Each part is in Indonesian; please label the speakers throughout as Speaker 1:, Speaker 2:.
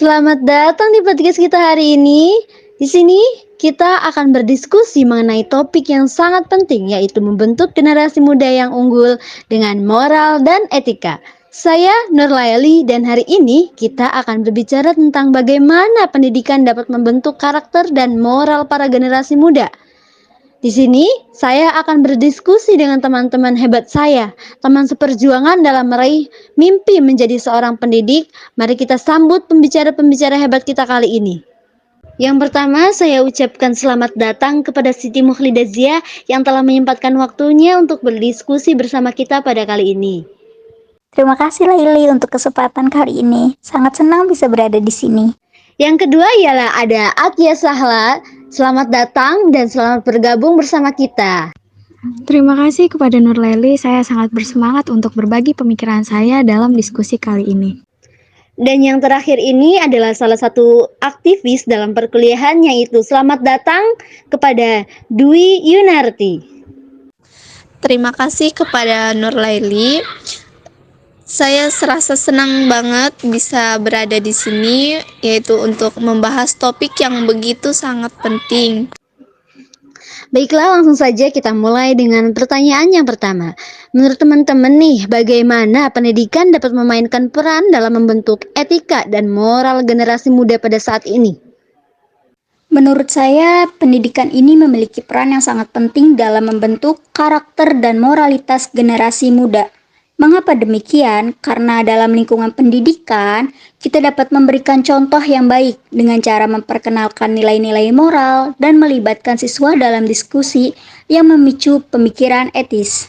Speaker 1: Selamat datang di podcast kita hari ini. Di sini kita akan berdiskusi mengenai topik yang sangat penting, yaitu membentuk generasi muda yang unggul dengan moral dan etika. Saya Nur Laili dan hari ini kita akan berbicara tentang bagaimana pendidikan dapat membentuk karakter dan moral para generasi muda. Di sini, saya akan berdiskusi dengan teman-teman hebat saya, teman seperjuangan dalam meraih mimpi menjadi seorang pendidik. Mari kita sambut pembicara-pembicara hebat kita kali ini. Yang pertama, saya ucapkan selamat datang kepada Siti Mukhlidazia yang telah menyempatkan waktunya untuk berdiskusi bersama kita pada kali ini.
Speaker 2: Terima kasih Laili untuk kesempatan kali ini. Sangat senang bisa berada di sini.
Speaker 1: Yang kedua ialah ada Atia Sahla. Selamat datang dan selamat bergabung bersama kita.
Speaker 3: Terima kasih kepada Nur Laili, saya sangat bersemangat untuk berbagi pemikiran saya dalam diskusi kali ini.
Speaker 1: Dan yang terakhir ini adalah salah satu aktivis dalam perkuliahan, yaitu selamat datang kepada Dwi Yunarti.
Speaker 4: Terima kasih kepada Nur Laili. Saya serasa senang banget bisa berada di sini, yaitu untuk membahas topik yang begitu sangat penting.
Speaker 1: Baiklah, langsung saja kita mulai dengan pertanyaan yang pertama. Menurut teman-teman nih, bagaimana pendidikan dapat memainkan peran dalam membentuk etika dan moral generasi muda pada saat ini?
Speaker 2: Menurut saya, pendidikan ini memiliki peran yang sangat penting dalam membentuk karakter dan moralitas generasi muda. Mengapa demikian? Karena dalam lingkungan pendidikan, kita dapat memberikan contoh yang baik dengan cara memperkenalkan nilai-nilai moral dan melibatkan siswa dalam diskusi yang memicu pemikiran etis.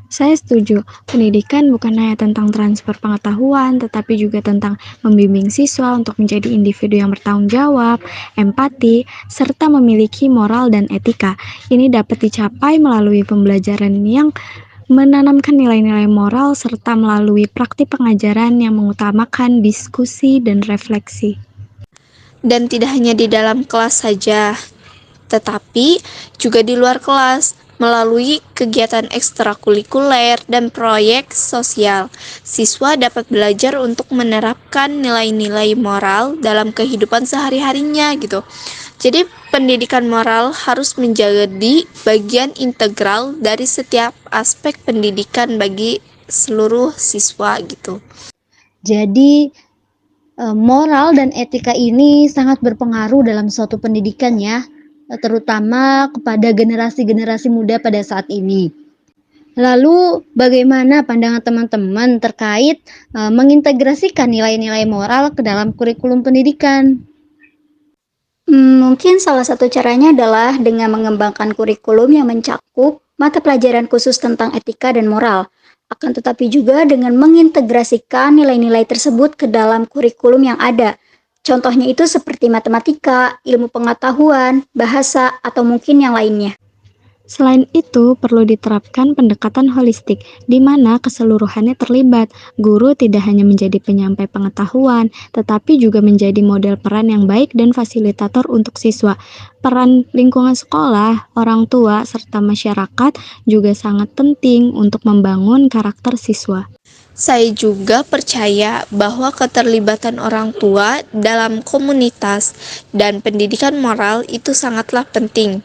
Speaker 3: Saya setuju, pendidikan bukan hanya tentang transfer pengetahuan, tetapi juga tentang membimbing siswa untuk menjadi individu yang bertanggung jawab, empati, serta memiliki moral dan etika. Ini dapat dicapai melalui pembelajaran yang menanamkan nilai-nilai moral serta melalui praktik pengajaran yang mengutamakan diskusi dan refleksi.
Speaker 4: Dan tidak hanya di dalam kelas saja, tetapi juga di luar kelas, melalui kegiatan ekstrakurikuler dan proyek sosial. Siswa dapat belajar untuk menerapkan nilai-nilai moral dalam kehidupan sehari-harinya gitu. Jadi pendidikan moral harus menjadi bagian integral dari setiap aspek pendidikan bagi seluruh siswa gitu.
Speaker 1: Jadi moral dan etika ini sangat berpengaruh dalam suatu pendidikan ya, terutama kepada generasi-generasi muda pada saat ini. Lalu bagaimana pandangan teman-teman terkait mengintegrasikan nilai-nilai moral ke dalam kurikulum pendidikan?
Speaker 2: Mungkin salah satu caranya adalah dengan mengembangkan kurikulum yang mencakup mata pelajaran khusus tentang etika dan moral. Akan tetapi juga dengan mengintegrasikan nilai-nilai tersebut ke dalam kurikulum yang ada. Contohnya itu seperti matematika, ilmu pengetahuan, bahasa, atau mungkin yang lainnya.
Speaker 3: Selain itu, perlu diterapkan pendekatan holistik, di mana keseluruhannya terlibat. Guru tidak hanya menjadi penyampai pengetahuan, tetapi juga menjadi model peran yang baik dan fasilitator untuk siswa. Peran lingkungan sekolah, orang tua, serta masyarakat juga sangat penting untuk membangun karakter siswa.
Speaker 4: Saya juga percaya bahwa keterlibatan orang tua dalam komunitas dan pendidikan moral itu sangatlah penting.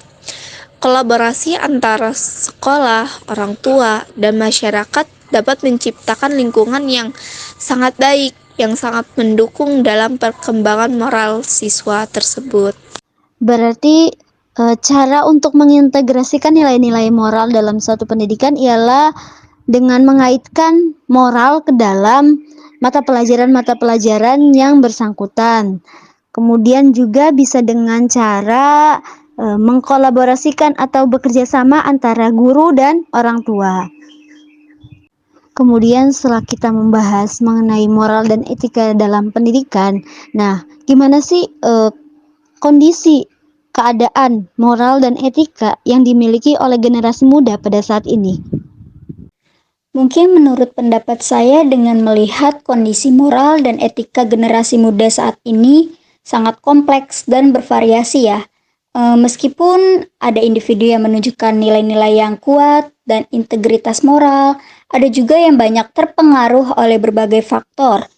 Speaker 4: Kolaborasi antara sekolah, orang tua, dan masyarakat dapat menciptakan lingkungan yang sangat baik, yang sangat mendukung dalam perkembangan moral siswa tersebut.
Speaker 1: Berarti cara untuk mengintegrasikan nilai-nilai moral dalam suatu pendidikan ialah dengan mengaitkan moral ke dalam mata pelajaran yang bersangkutan. Kemudian juga bisa dengan cara mengkolaborasikan atau bekerja sama antara guru dan orang tua. Kemudian setelah kita membahas mengenai moral dan etika dalam pendidikan, nah gimana sih kondisi keadaan moral dan etika yang dimiliki oleh generasi muda pada saat ini?
Speaker 2: Mungkin menurut pendapat saya dengan melihat kondisi moral dan etika generasi muda saat ini sangat kompleks dan bervariasi ya. Meskipun ada individu yang menunjukkan nilai-nilai yang kuat dan integritas moral, ada juga yang banyak terpengaruh oleh berbagai faktor.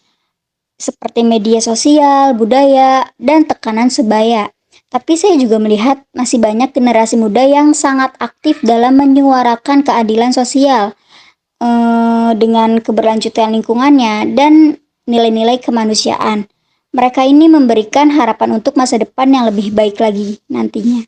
Speaker 2: seperti media sosial, budaya, dan tekanan sebaya. Tapi saya juga melihat masih banyak generasi muda yang sangat aktif dalam menyuarakan keadilan sosial dengan keberlanjutan lingkungannya dan nilai-nilai kemanusiaan. Mereka ini memberikan harapan untuk masa depan yang lebih baik lagi nantinya.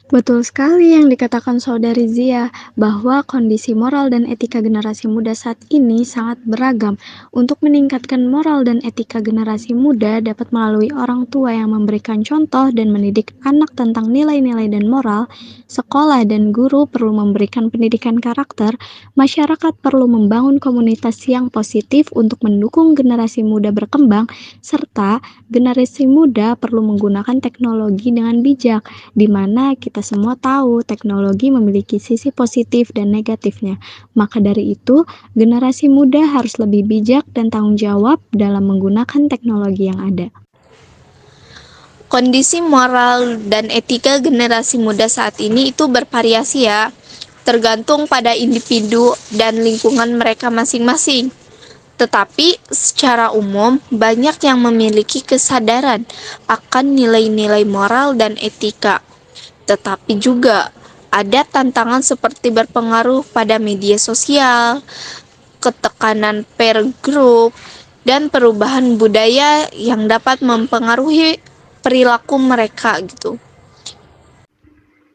Speaker 3: Betul sekali yang dikatakan Saudari Zia, bahwa kondisi moral dan etika generasi muda saat ini sangat beragam. Untuk meningkatkan moral dan etika generasi muda dapat melalui orang tua yang memberikan contoh dan mendidik anak tentang nilai-nilai dan moral, sekolah dan guru perlu memberikan pendidikan karakter, masyarakat perlu membangun komunitas yang positif untuk mendukung generasi muda berkembang, serta generasi muda perlu menggunakan teknologi dengan bijak, di mana kita semua tahu teknologi memiliki sisi positif dan negatifnya. Maka dari itu, generasi muda harus lebih bijak dan tanggung jawab dalam menggunakan teknologi yang ada.
Speaker 4: Kondisi moral dan etika generasi muda saat ini itu bervariasi ya, tergantung pada individu dan lingkungan mereka masing-masing. Tetapi secara umum banyak yang memiliki kesadaran akan nilai-nilai moral dan etika. Tetapi juga ada tantangan seperti berpengaruh pada media sosial, ketekanan peer group, dan perubahan budaya yang dapat mempengaruhi perilaku mereka gitu.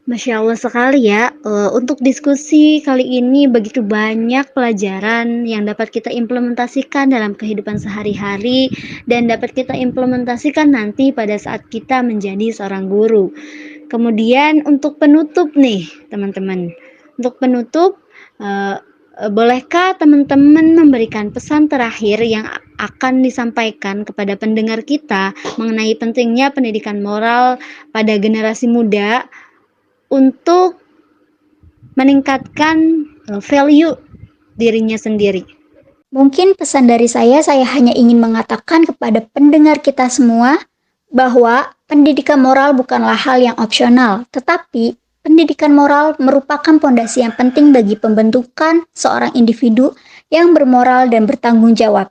Speaker 1: Masya Allah sekali ya, untuk diskusi kali ini begitu banyak pelajaran yang dapat kita implementasikan dalam kehidupan sehari-hari dan dapat kita implementasikan nanti pada saat kita menjadi seorang guru. Kemudian untuk penutup nih teman-teman, untuk penutup bolehkah teman-teman memberikan pesan terakhir yang akan disampaikan kepada pendengar kita mengenai pentingnya pendidikan moral pada generasi muda untuk meningkatkan value dirinya sendiri?
Speaker 2: Mungkin pesan dari saya hanya ingin mengatakan kepada pendengar kita semua bahwa pendidikan moral bukanlah hal yang opsional, tetapi pendidikan moral merupakan fondasi yang penting bagi pembentukan seorang individu yang bermoral dan bertanggung jawab.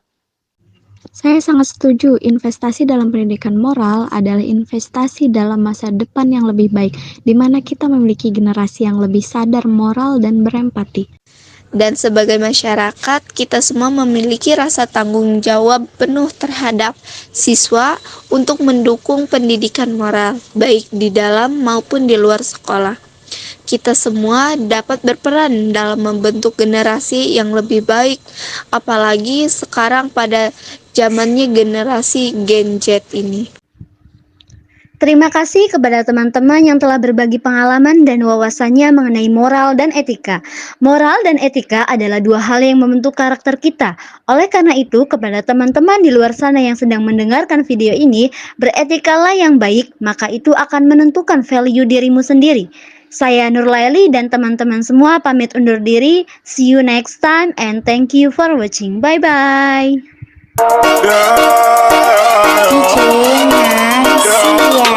Speaker 3: Saya sangat setuju, investasi dalam pendidikan moral adalah investasi dalam masa depan yang lebih baik, di mana kita memiliki generasi yang lebih sadar moral dan berempati.
Speaker 4: Dan sebagai masyarakat, kita semua memiliki rasa tanggung jawab penuh terhadap siswa untuk mendukung pendidikan moral, baik di dalam maupun di luar sekolah. Kita semua dapat berperan dalam membentuk generasi yang lebih baik, apalagi sekarang pada zamannya generasi Gen Z ini.
Speaker 1: Terima kasih kepada teman-teman yang telah berbagi pengalaman dan wawasannya mengenai moral dan etika. Moral dan etika adalah dua hal yang membentuk karakter kita. Oleh karena itu, kepada teman-teman di luar sana yang sedang mendengarkan video ini, beretikalah yang baik, maka itu akan menentukan value dirimu sendiri. Saya Nur Laili dan teman-teman semua pamit undur diri. See you next time and thank you for watching. Bye-bye.
Speaker 2: DJ Nasia.